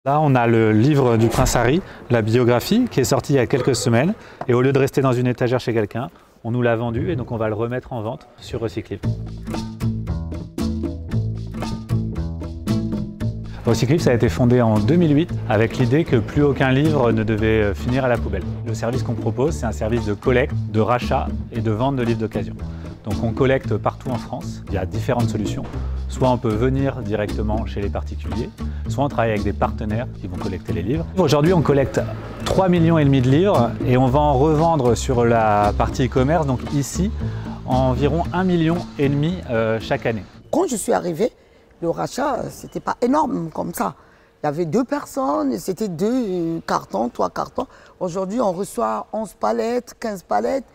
Là, on a le livre du Prince Harry, la biographie, qui est sorti il y a quelques semaines. Et au lieu de rester dans une étagère chez quelqu'un, on nous l'a vendu et donc on va le remettre en vente sur Recyclivre. Recyclivre, ça a été fondé en 2008 avec l'idée que plus aucun livre ne devait finir à la poubelle. Le service qu'on propose, c'est un service de collecte, de rachat et de vente de livres d'occasion. Donc on collecte partout en France, il y a différentes solutions. Soit on peut venir directement chez les particuliers, soit on travaille avec des partenaires qui vont collecter les livres. Aujourd'hui on collecte 3,5 millions de livres et on va en revendre sur la partie e-commerce, donc ici, environ 1,5 million chaque année. Quand je suis arrivée, le rachat, c'était pas énorme comme ça. Il y avait 2 personnes, c'était 2 cartons, 3 cartons. Aujourd'hui on reçoit 11 palettes, 15 palettes.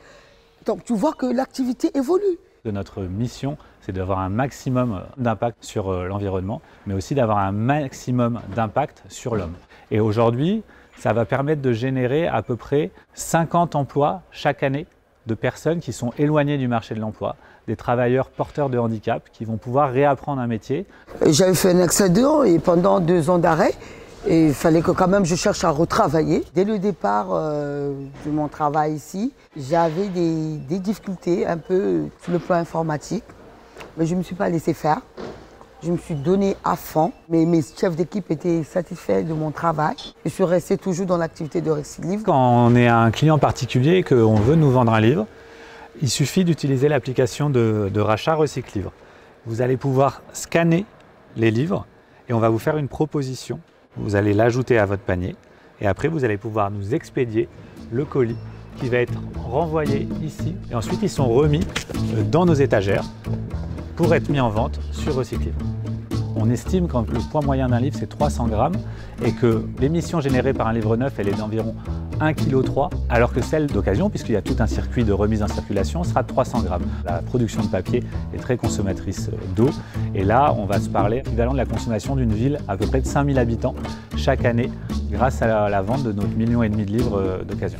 Donc tu vois que l'activité évolue. Notre mission, c'est d'avoir un maximum d'impact sur l'environnement, mais aussi d'avoir un maximum d'impact sur l'homme. Et aujourd'hui, ça va permettre de générer à peu près 50 emplois chaque année de personnes qui sont éloignées du marché de l'emploi, des travailleurs porteurs de handicap qui vont pouvoir réapprendre un métier. J'avais fait un accident et pendant 2 ans d'arrêt, et il fallait que quand même je cherche à retravailler. Dès le départ de mon travail ici, j'avais des difficultés un peu sur le plan informatique, mais je ne me suis pas laissé faire. Je me suis donné à fond. Mes chefs d'équipe étaient satisfaits de mon travail. Je suis restée toujours dans l'activité de Recyclivre. Quand on est un client particulier et qu'on veut nous vendre un livre, il suffit d'utiliser l'application de rachat Recyclivre. Vous allez pouvoir scanner les livres et on va vous faire une proposition. Vous allez l'ajouter à votre panier et après vous allez pouvoir nous expédier le colis qui va être renvoyé ici et ensuite ils sont remis dans nos étagères pour être mis en vente sur Recyclivre. On estime que le poids moyen d'un livre c'est 300 grammes et que l'émission générée par un livre neuf elle est d'environ 1,3 kg alors que celle d'occasion, puisqu'il y a tout un circuit de remise en circulation, sera de 300 grammes. La production de papier est très consommatrice d'eau et là on va se parler équivalent de la consommation d'une ville à peu près de 5000 habitants chaque année grâce à la vente de notre 1,5 million de livres d'occasion.